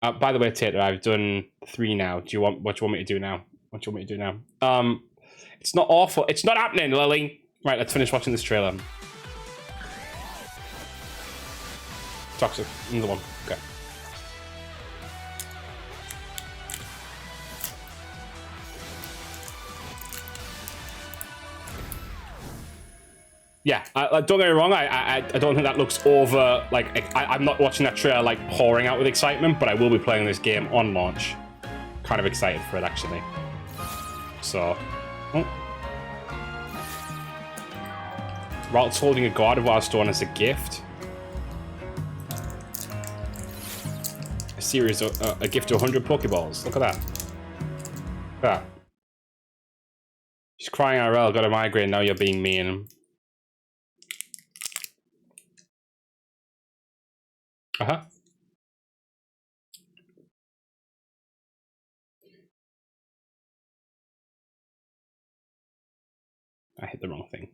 By the way, Tater, I've done 3 now. What do you want me to do now? What do you want me to do now? It's not awful. It's not happening, Lily. Right, let's finish watching this trailer. Toxic. Another one. Okay. Yeah, don't get me wrong. I don't think that looks over. Like, I'm not watching that trailer like pouring out with excitement, but I will be playing this game on launch. Kind of excited for it, actually. So, Ralph's holding a God of Wildstorm as a gift. A series of a gift of 100 Pokeballs. Look at that. Look at that. She's crying IRL. Got a migraine. Now you're being mean. Uh-huh. I hit the wrong thing.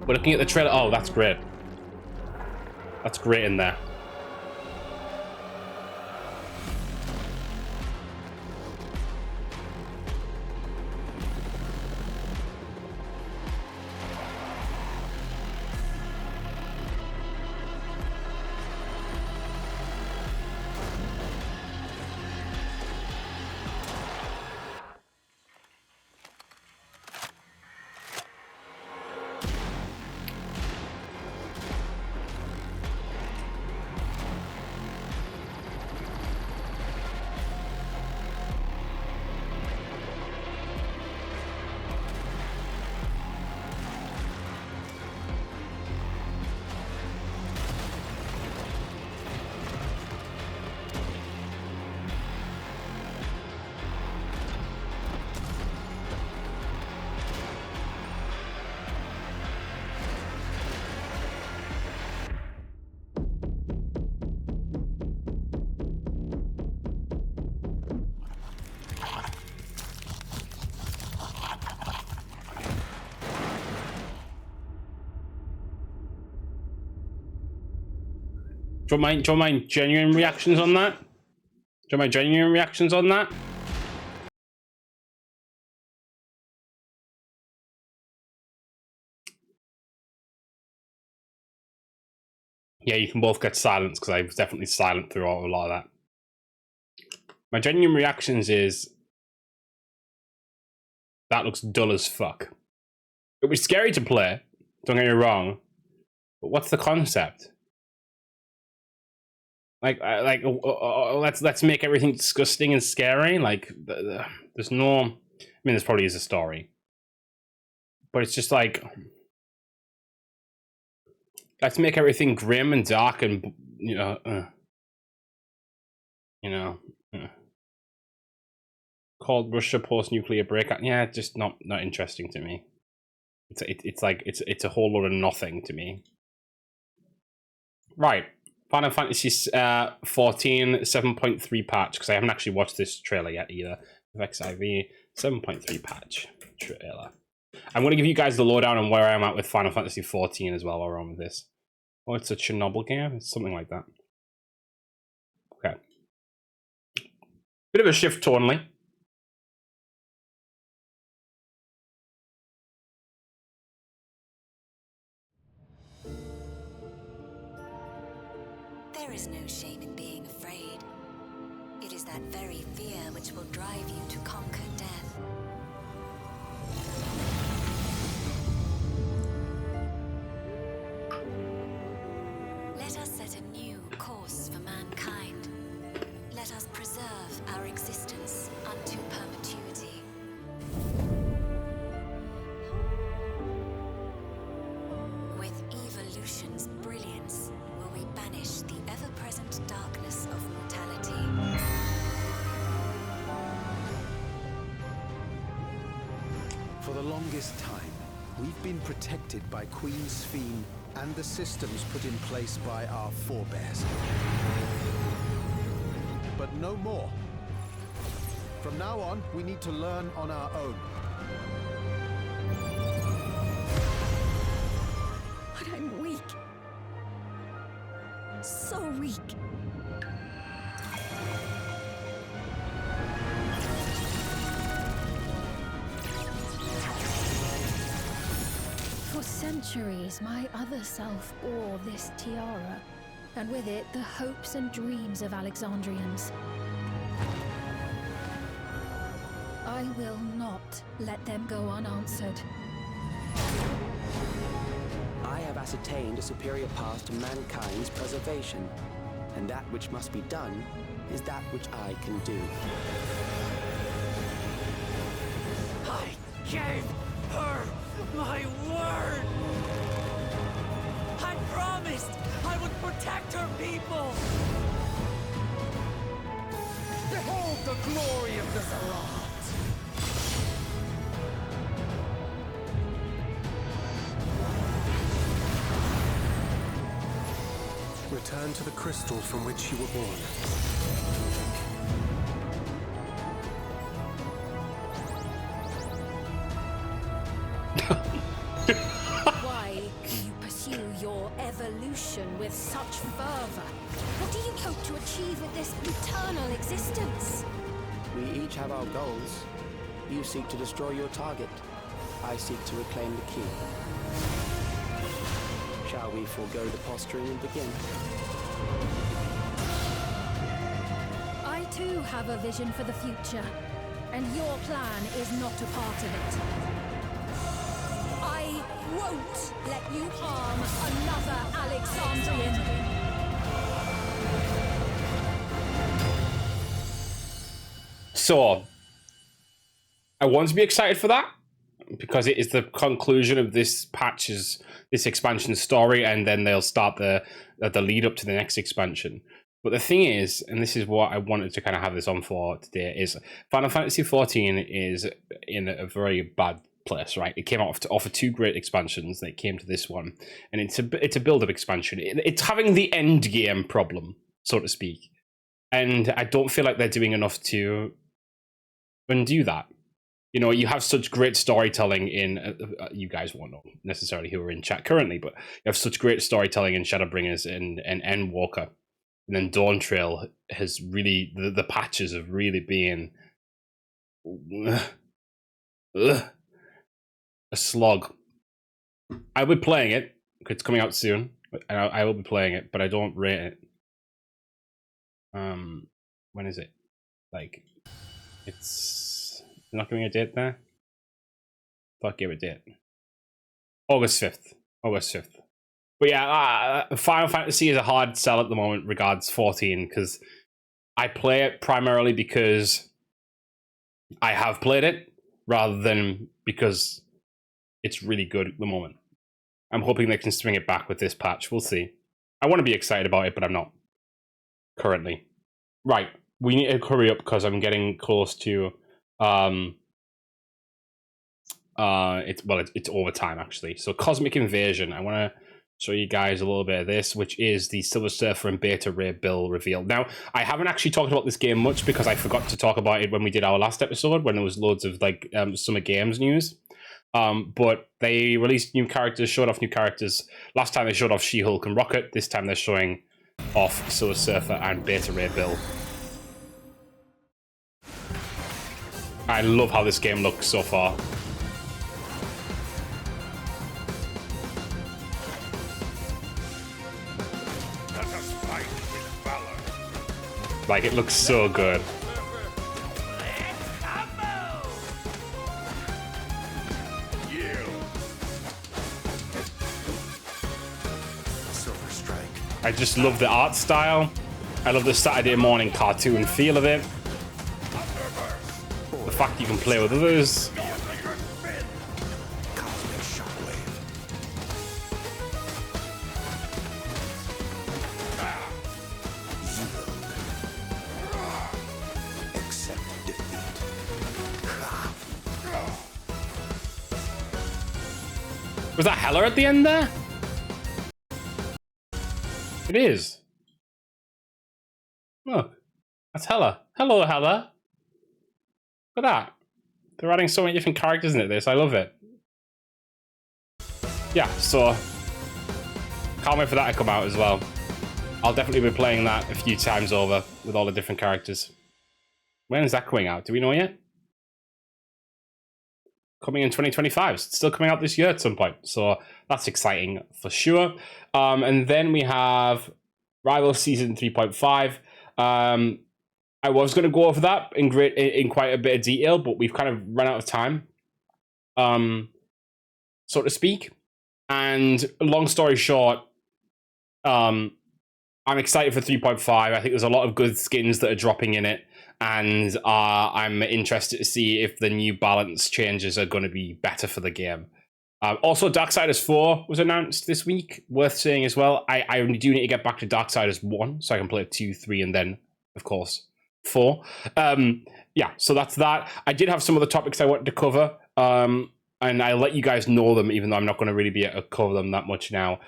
We're looking at the trailer. Oh, that's great. That's great in there. Do you want my genuine reactions on that? Do you want my genuine reactions on that? Yeah, you can both get silence because I was definitely silent throughout a lot of that. My genuine reactions is that looks dull as fuck. It was scary to play, don't get me wrong, but what's the concept? Let's make everything disgusting and scary. Like, there's no. I mean, there's probably is a story, but it's just like, let's make everything grim and dark and Cold Russia post-nuclear breakout. Yeah, just not interesting to me. It's a whole lot of nothing to me. Right. Final Fantasy 14 7.3 patch, because I haven't actually watched this trailer yet either. XIV 7.3 patch trailer. I'm going to give you guys the lowdown on where I'm at with Final Fantasy 14 as well while we're on with this. Oh, it's a Chernobyl game? It's something like that. Okay. Bit of a shift tonally. There is no shame in being afraid. It is that very fear which will drive you to conquer death. Let us set a new course for mankind. Let us preserve our existence unto perpetuity. With evolution's brilliance, will we banish the ever-present darkness of mortality. For the longest time, we've been protected by Queen Sphene and the systems put in place by our forebears. But no more. From now on, we need to learn on our own. But I'm weak. So weak. For centuries, my other self bore this tiara, and with it the hopes and dreams of Alexandrians. I will not let them go unanswered. I have ascertained a superior path to mankind's preservation, and that which must be done is that which I can do. I gave her my word! I promised I would protect her people! Behold the glory of the Zerat! Return to the crystal from which you were born. Why passion, with such fervor? What do you hope to achieve with this eternal existence? We each have our goals. You seek to destroy your target. I seek to reclaim the key. Shall we forego the posturing and begin? I too have a vision for the future, and your plan is not a part of it. I won't let you harm another Alexandrian. So, I want to be excited for that, because it is the conclusion of this this expansion story, and then they'll start the lead up to the next expansion. But the thing is, and this is what I wanted to kind of have this on for today, is Final Fantasy XIV is in a very bad place, right? It came out to offer 2 great expansions, and it came to this one, and it's a build-up expansion. It's having the end game problem, so to speak, and I don't feel like they're doing enough to undo that. You know, you have such great storytelling in you guys won't know necessarily who are in chat currently, but you have such great storytelling in Shadowbringers and Endwalker, and then Dawn Trail has really the patches have really been a slog. I'll be playing it. It's coming out soon, and I will be playing it, but I don't rate it. When is it? Like, it's not giving a date there. Thought I gave a date. August 5th. August 5th. But yeah, Final Fantasy is a hard sell at the moment regards 14, because I play it primarily because I have played it, rather than because it's really good at the moment. I'm hoping they can swing it back with this patch. We'll see. I want to be excited about it, but I'm not currently. Right, we need to hurry up because I'm getting close to it's overtime actually. So Cosmic Invasion, I want to show you guys a little bit of this, which is the Silver Surfer and Beta Ray Bill reveal. Now, I haven't actually talked about this game much because I forgot to talk about it when we did our last episode, when there was loads of like Summer Games news. But they released new characters, showed off new characters. Last time they showed off She-Hulk and Rocket. This time they're showing off Silver Surfer and Beta Ray Bill. I love how this game looks so far. Like, it looks so good. I just love the art style. I love the Saturday morning cartoon feel of it. The fact you can play with others. Was that Hela at the end there? It is. Look, that's Hela. Hello, Hela. Look at that. They're adding so many different characters into this. I love it. Yeah, so can't wait for that to come out as well. I'll definitely be playing that a few times over with all the different characters. When is that coming out? Do we know yet? Coming in 2025. It's still coming out this year at some point. So that's exciting for sure. And then we have Rival Season 3.5. I was going to go over that in quite a bit of detail, but we've kind of run out of time, so to speak. And long story short, I'm excited for 3.5. I think there's a lot of good skins that are dropping in it. And I'm interested to see if the new balance changes are going to be better for the game. Also, Darksiders 4 was announced this week. Worth saying as well. I do need to get back to Darksiders 1 so I can play 2, 3, and then, of course, 4. Yeah, so that's that. I did have some other topics I wanted to cover. And I'll let you guys know them, even though I'm not going to really be able to cover them that much now.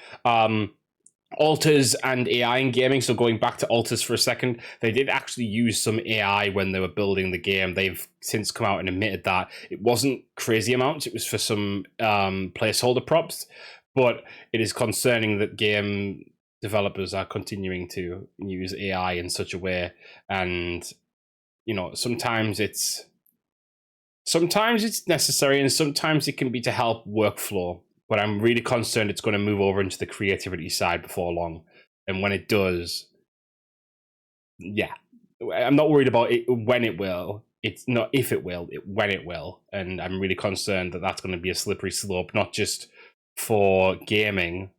Alters and AI in gaming. So going back to Alters for a second, they did actually use some AI when they were building the game. They've since come out and admitted that it wasn't crazy amounts. It was for some placeholder props, but it is concerning that game developers are continuing to use AI in such a way, and sometimes it's necessary, and sometimes it can be to help workflow. But I'm really concerned it's going to move over into the creativity side before long, and when it does, yeah, I'm not worried about it when it will. It's not if it will, when it will, and I'm really concerned that that's going to be a slippery slope, not just for gaming,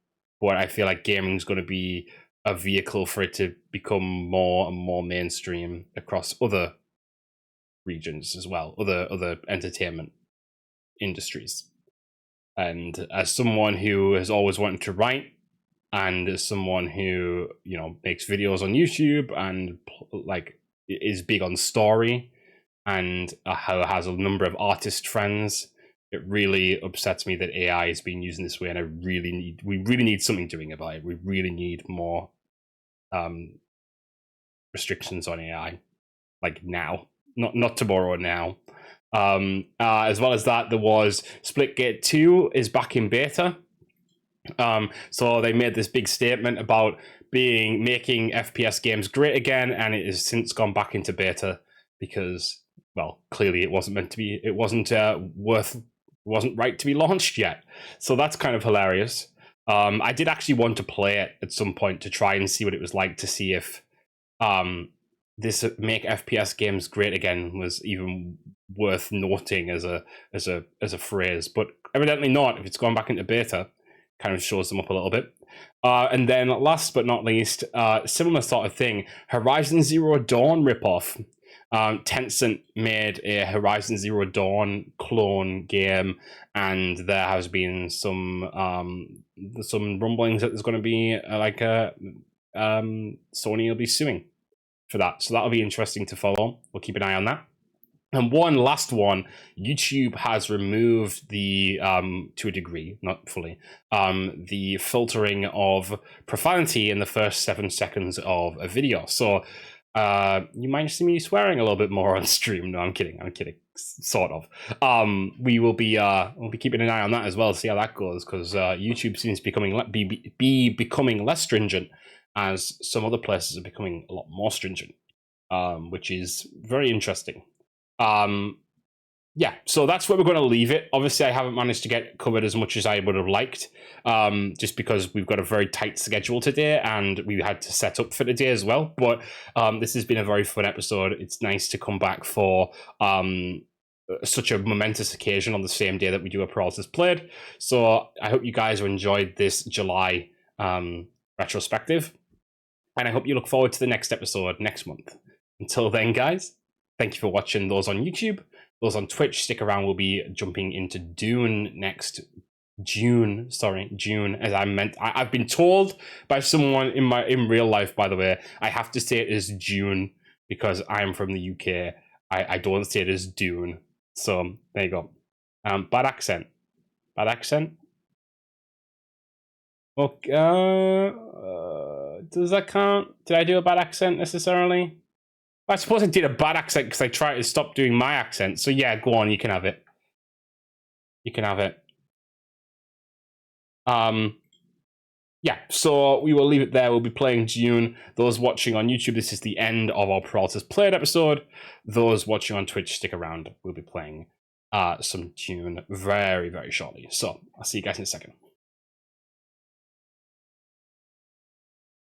but I feel like gaming is going to be a vehicle for it to become more and more mainstream across other regions as well, other entertainment industries. And as someone who has always wanted to write, and as someone who makes videos on YouTube and like is big on story, and has a number of artist friends, it really upsets me that AI is being used in this way, and we really need something doing about it. We really need more restrictions on AI, like now, not tomorrow, now. As well as that, there was Splitgate 2 is back in beta. So they made this big statement about making FPS games great again, and it has since gone back into beta because, well, clearly it wasn't meant to be. It wasn't right to be launched yet. So that's kind of hilarious. I did actually want to play it at some point to try and see what it was like, to see if this make FPS games great again was even worth noting as a phrase, but evidently not. If it's gone back into beta, kind of shows them up a little bit. And then last but not least, similar sort of thing, Horizon Zero Dawn ripoff. Tencent made a Horizon Zero Dawn clone game, and there has been some rumblings that there's going to be Sony will be suing for that. So that'll be interesting to follow. We'll keep an eye on that. And one last one, YouTube has removed the, to a degree, not fully, the filtering of profanity in the first 7 seconds of a video. So you might see me swearing a little bit more on stream. No, I'm kidding, sort of. We'll be keeping an eye on that as well to see how that goes, because YouTube seems to be becoming less stringent, as some other places are becoming a lot more stringent, which is very interesting. Yeah, so that's where we're going to leave it. Obviously, I haven't managed to get covered as much as I would have liked, just because we've got a very tight schedule today, and we had to set up for today as well. But this has been a very fun episode. It's nice to come back for such a momentous occasion on the same day that we do a Peralta's Played. So I hope you guys have enjoyed this July retrospective, and I hope you look forward to the next episode next month. Until then, guys, thank you for watching. Those on YouTube, those on Twitch, stick around. We'll be jumping into June next. June, as I meant. I've been told by someone in real life, by the way, I have to say it as June because I'm from the UK. I don't say it as Dune. So there you go. Bad accent. Okay. Does that count? Did I do a bad accent necessarily? I suppose I did a bad accent because I tried to stop doing my accent. So yeah, go on, you can have it. Yeah, so we will leave it there. We'll be playing Dune. Those watching on YouTube, this is the end of our Peralta's Played episode. Those watching on Twitch, stick around. We'll be playing some Dune very, very shortly. So I'll see you guys in a second.